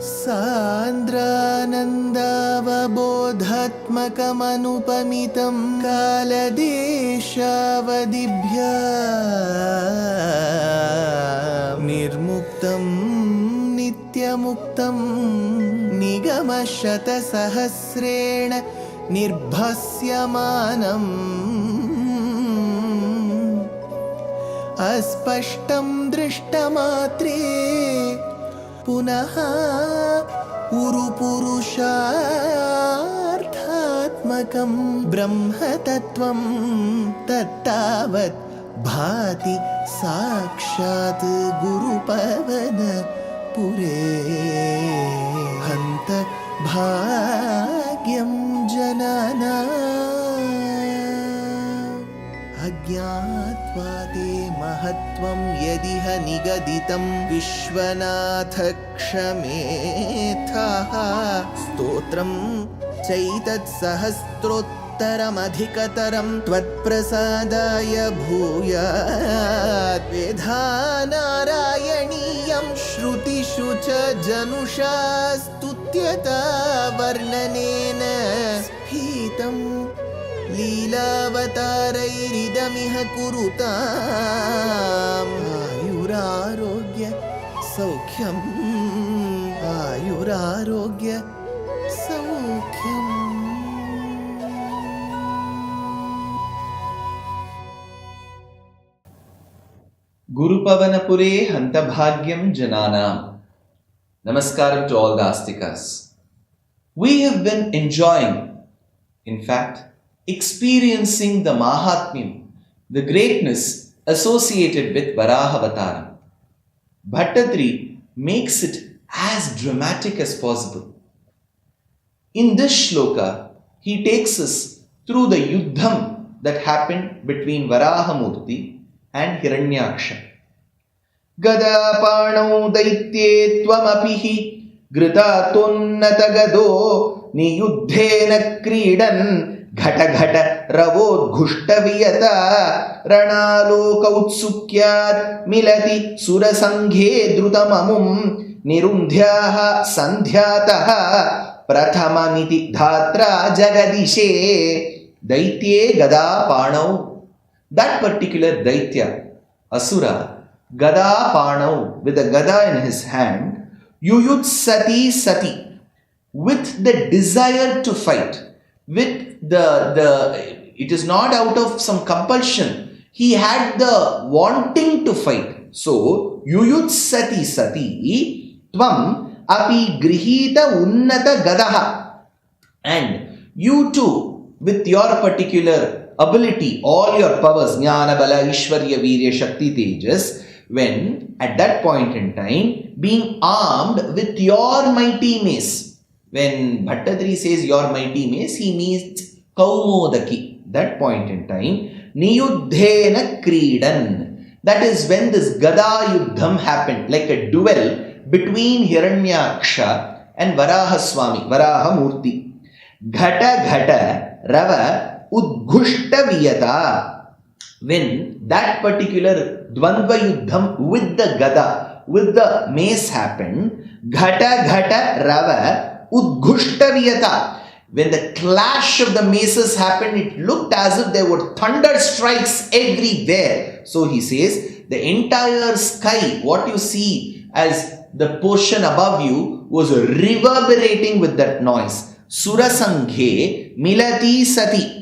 सान्द्रानन्दावबोधात्मकमनुपमितं कालदेशावधिभ्या निर्मुक्तं नित्यमुक्तं निगमशतसहस्रेण निर्भास्यमानम् अस्पष्टं दृष्टमात्रे पुनः उरुपुरुषार्थात्मकं ब्रह्मतत्त्वं तत्तावत् भाति साक्षात् गुरुपवनपुरे हन्त भाग्यं जनानाम् अज्ञात्वा ते महत्त्वं यदिह निगदितं विश्वनाथ क्षमेथः स्तोत्रं चैतत्सहस्रोत्तरमधिकतरं त्वत्प्रसादाय भूयात् वेधानारायणीयं श्रुतिषु च जनुषा स्तुत्यता वर्णनेन स्फीतम् लीलावतारैरिदमिह कुरुताम् आयुरारोग्य सौख्यम् आयुरारोग्य सौख्यम्. Gurupavanapure Hantabhagyam Jananam. Namaskaram to all the Astikas. We have been enjoying, in fact, experiencing the Mahatmyam, the greatness associated with Varahavataram. Bhattatri makes it as dramatic as possible. In this shloka, he takes us through the yuddham that happened between Varahamurti and Hiranyaksha. Gadapanau daitye tvamapihi gritatunnatagado niyuddhena kridan ఘట ఘట రవోద్ఘుష్టవియత రణాలోకౌత్సుక్యాత్ మిలతి సురసంఘే ద్రుతమముం నిరుంధ్యాః సంధ్యాతః ప్రథమమితి ధాత్రా జగదిశే దైత్యే గదా పాణౌ. That particular daitya, asura, gada panau, with a gada in his hand, yuyutsati sati, with the desire to fight, with it is not out of some compulsion, he had the wanting to fight. So yuyutsati sati tvam api grihita unnata gadaha, and you too, with your particular ability, all your powers, jnana bala ishwarya virya shakti tejas, when at that point in time being armed with your mighty mace. When Bhattatri says your mighty mace, he means Kaumodaki. That point in time, Niyuddhena Kridan. That is when this Gada Yuddham happened, like a duel between Hiranyaksha and Varahaswami, Varahamurti. Ghata Ghata Rava Udghushta Viyata. When that particular Dvandva Yuddham with the Gada, with the mace happened, Ghata Ghata Rava Udghushta Viyata. When the clash of the maces happened, it looked as if there were thunder strikes everywhere. So he says, the entire sky, what you see as the portion above you, was reverberating with that noise. Surasanghe milati sati.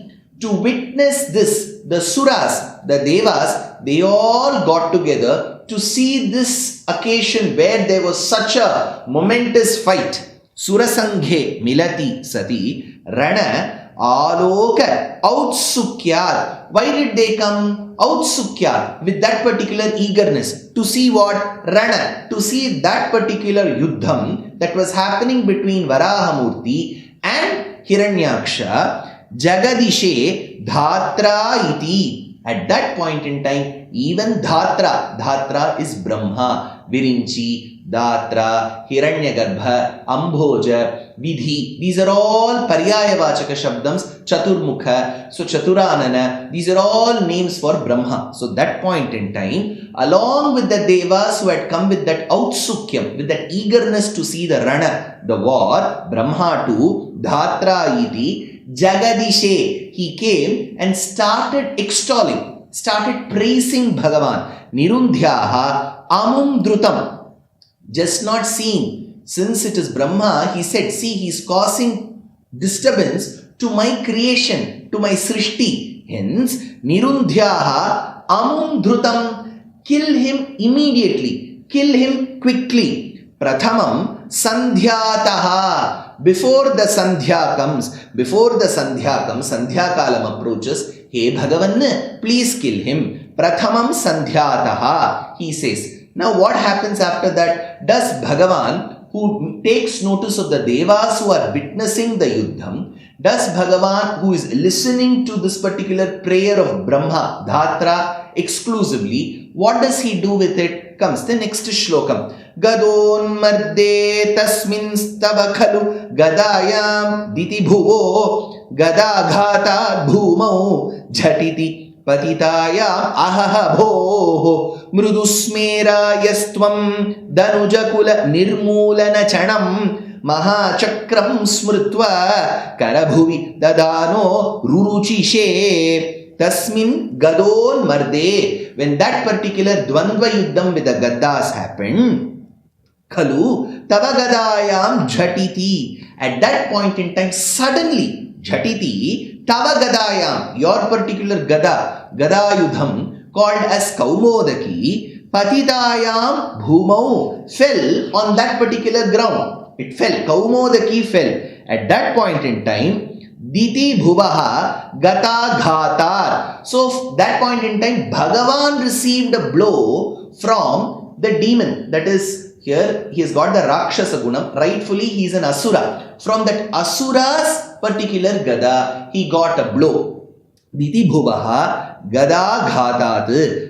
To witness this, the suras, the devas, they all got together to see this occasion where there was such a momentous fight. Surasanghe milati sati rana aloka outsukyat. Why did they come? Outsukyat, with that particular eagerness to see what? Rana, to see that particular yuddham that was happening between Varahamurti and Hiranyaksha. Jagadishe dhatra iti. At that point in time, even Dhatra is Brahma, Virinchi, Datra, Hiranyagarbha, Ambhoja, Vidhi. These are all Paryayavachaka Shabdams, Chaturmukha, so Chaturanana. These are all names for Brahma. So that point in time, along with the Devas who had come with that Outsukyam, with that eagerness to see the Rana, the war, Brahma too, Dhatra iti, Jagadishe, he came and started extolling, started praising Bhagavan. Nirundhyaha amum drutam. Just not seeing. Since it is Brahma, he said, see, he is causing disturbance to my creation, to my srishti. Hence, Nirundhyaha amum drutam. Kill him immediately. Kill him quickly. Prathamam sandhyataha. Before the sandhya comes, sandhya kalam approaches, hey Bhagavan, please kill him. Prathamam sandhyataha, he says. Now what happens after that? Does Bhagavan, who takes notice of the Devas who are witnessing the Yuddham, does Bhagavan, who is listening to this particular prayer of Brahma, Dhatra, exclusively, what does he do with it? Comes the next shlokam. Gadon marde tasmin stava khalu gadayam diti bhuvo gadaghata bhumau jhatiti patitaya ahaha bhoho mrudusmerayastvam danujakula nirmulana chanam mahachakram smrutva karabhuvi dadano ruruchishe tasmin gadon marde. When that particular dvandva yuddham with the gaddas happened, Khalu tava gadayam jhatiti. At that point in time, suddenly, jhatiti, tava gadayam, your particular gada yudham, called as Kaumodaki, patitayam bhumau, fell on that particular ground. It fell, Kaumodaki fell. At that point in time, Diti bhuvaha gata ghatar. So, that point in time, Bhagavan received a blow from the demon. That is, here he has got the Rakshasa Gunam. Rightfully, he is an Asura. From that Asura's particular gada, he got a blow. Diti bhuvaha gada ghatat.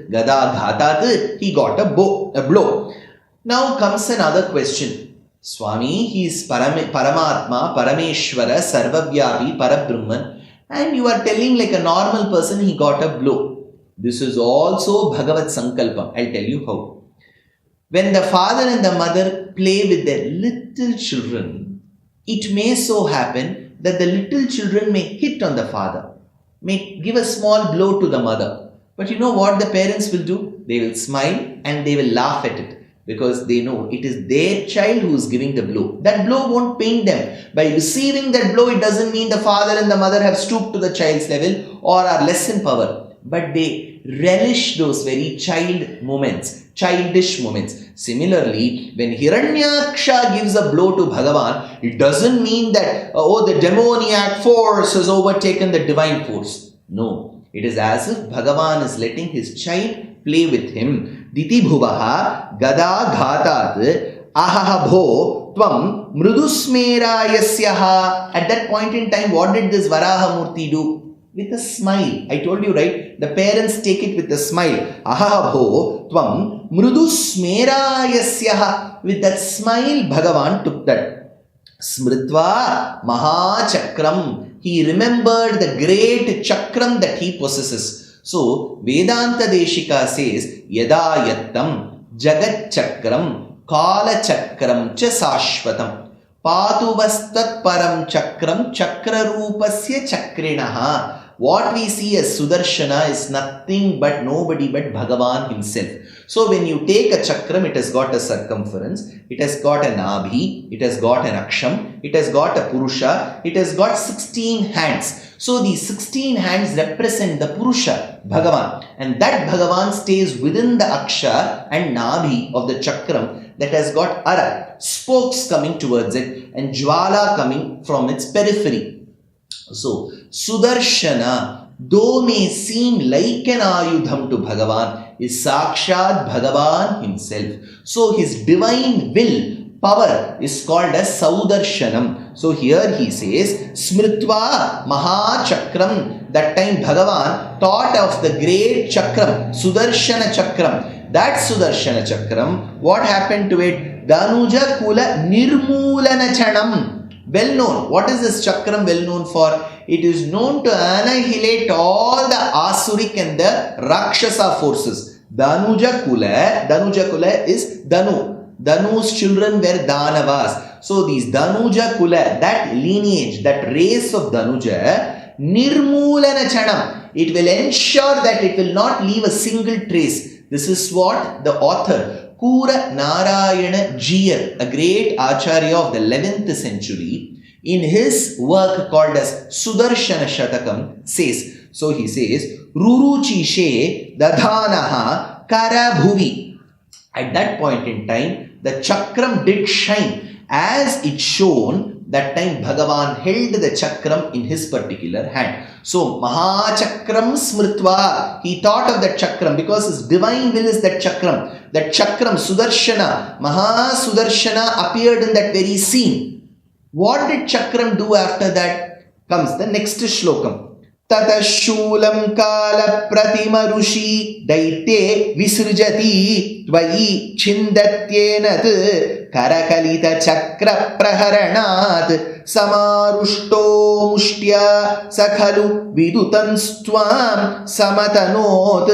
Gada ghatat, he got a blow. Now comes another question. Swami, he is Paramatma, Parameshwara, Sarvavyapi, Parabrahman, and you are telling like a normal person he got a blow. This is also Bhagavad Sankalpa. I'll tell you how. When the father and the mother play with their little children, it may so happen that the little children may hit on the father, may give a small blow to the mother. But you know what the parents will do? They will smile and they will laugh at it. Because they know it is their child who is giving the blow. That blow won't pain them. By receiving that blow, it doesn't mean the father and the mother have stooped to the child's level or are less in power. But they relish those very childish moments. Similarly, when Hiranyaksha gives a blow to Bhagavan, it doesn't mean that, the demoniac force has overtaken the divine force. No, it is as if Bhagavan is letting his child play with him. Diti bhuvaha gada ghatat ahaha bho tvam mrudusmerayasyaha. At that point in time, what did this Varaha Murti do? With a smile. I told you, right? The parents take it with a smile. Ahaha bho tvam mrudusmerayasyaha. With that smile, Bhagavan took that. Smritva mahachakram. He remembered the great chakram that he possesses. So, Vedanta Deshika says, Yada yattam jagat chakram kala chakram cha sashvatam patuvastat param chakram chakrarupasya chakrinaha. What we see as Sudarshana is nothing but nobody but Bhagavan himself. So when you take a chakram, it has got a circumference, it has got an abhi, it has got an aksham, it has got a purusha, it has got 16 hands. So these 16 hands represent the Purusha, Bhagavan. And that Bhagavan stays within the Aksha and Nabhi of the Chakram that has got Ara, spokes coming towards it and Jwala coming from its periphery. So, Sudarshana, though may seem like an Ayudham to Bhagavan, is Sakshat Bhagavan himself. So, his divine will, power is called as Saudarshanam. So here he says, Smritva Mahachakram. That time Bhagavan thought of the great Chakram, Sudarshana Chakram, that Sudarshana Chakram, what happened to it? Danuja Kula Nirmulana Chanam. Well known. What is this Chakram well known for? It is known to annihilate all the Asuric and the Rakshasa forces. Danuja Kula is Danu. Danu's children were Danavas. So these Danuja Kula, that lineage, that race of Danuja, Nirmulana Chanam, it will ensure that it will not leave a single trace. This is what the author Kura Narayana Jiyar, a great acharya of the 11th century, in his work called as Sudarshana Shatakam says. So he says, Ruruchishe Dadhanaha Karabhuvi. At that point in time, the Chakram did shine. As it shone, that time Bhagavan held the Chakram in his particular hand. So Mahachakram Smritva, he thought of that Chakram because his divine will is that Chakram. That Chakram, Sudarshana, Mahasudarshana appeared in that very scene. What did Chakram do after that? Comes the next shlokam. Tatashulam kala pratima rushi daite visrjati tvayi chindatyenat karakalita chakra praharanat samarushto mushtya sakhalu vidutanstvam samatanot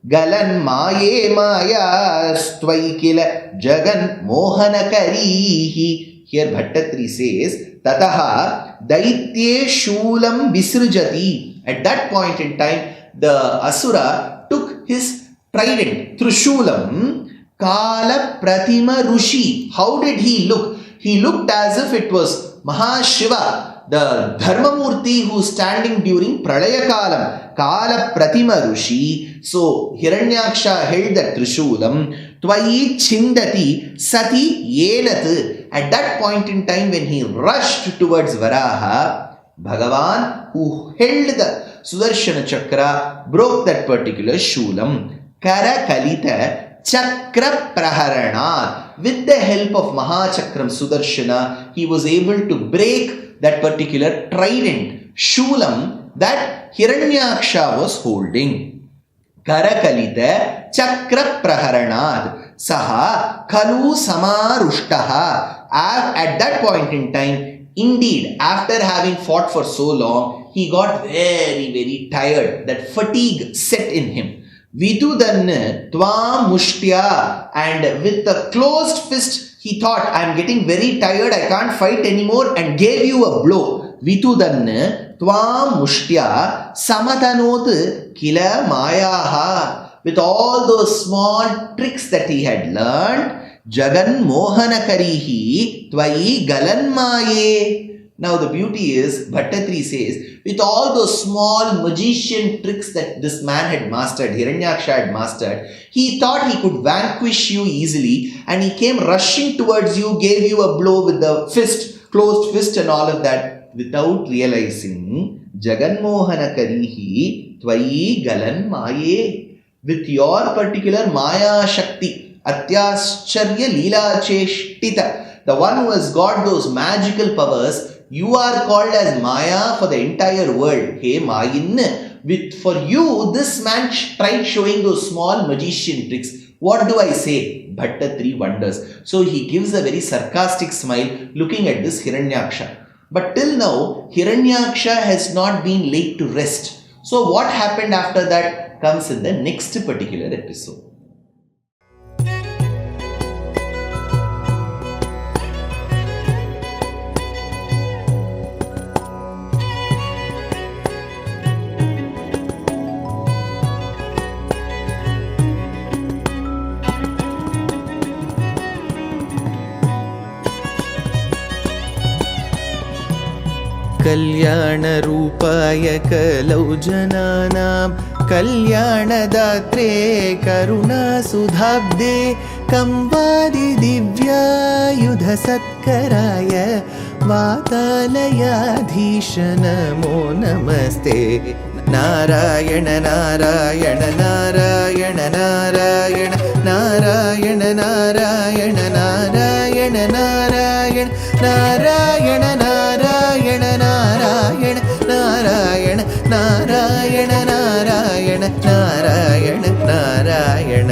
galan maye maya stvaikila jagan mohanakarihi. Here Bhattatri says, Tataha Daitye Shulam Visrjati. At that point in time, the Asura took his trident, Trishulam, Kala Pratima Rushi. How did he look? He looked as if it was Mahashiva, the Dharmamurti who is standing during Pralaya Kalam. Kala Pratima Rushi. So Hiranyaksha held that Trishulam. Tvayi Chindati Sati Yenat. At that point in time when he rushed towards Varaha, Bhagavan who held the Sudarshana Chakra broke that particular Shulam. Kara Kalita Chakra Praharana. With the help of Mahachakram Sudarshana, he was able to break that particular trident, Shulam, that Hiranyaksha was holding. Karakalita Chakra Praharanad Saha Kalu Samarushtaha. At that point in time, indeed, after having fought for so long, he got very, very tired. That fatigue set in him. Vidudan Tvam Mushtya, and with a closed fist, he thought, I am getting very tired, I can't fight anymore, and gave you a blow. Vidudan Tvam Mushtya Samatanot Kila Mayaha. With all those small tricks that he had learned, Jagan Mohanakarihi Tvayi Galan Maye. Now the beauty is, Bhattatri says, with all those small magician tricks that this man had mastered, Hiranyaksha had mastered, he thought he could vanquish you easily, and he came rushing towards you, gave you a blow with the fist, closed fist and all of that, without realizing, Jagan Mohanakarihi Tvayi Galan Maye. With your particular Maya Shakti, Atyascharya Leela Cheshtita, the one who has got those magical powers, you are called as Maya for the entire world. Hey Mayin, for you, this man tried showing those small magician tricks. What do I say? Bhattatri wonders. So he gives a very sarcastic smile looking at this Hiranyaksha. But till now, Hiranyaksha has not been laid to rest. So what happened after that comes in the next particular episode. कल्याणरूपाय कलौ जनानां कल्याणदात्रे करुणासुधाब्दे कंवादिदिव्यायुधसत्कराय वातालयाधीश नमो नमस्ते। నారాయణ నారాయణ నారాయణ నారాయణ నారాయణ నారాయణ నారాయణ నారాయణ నారాయణ నారాయణ నారాయణ నారాయణ నారాయణ నారాయణ నారాయణ నారాయణ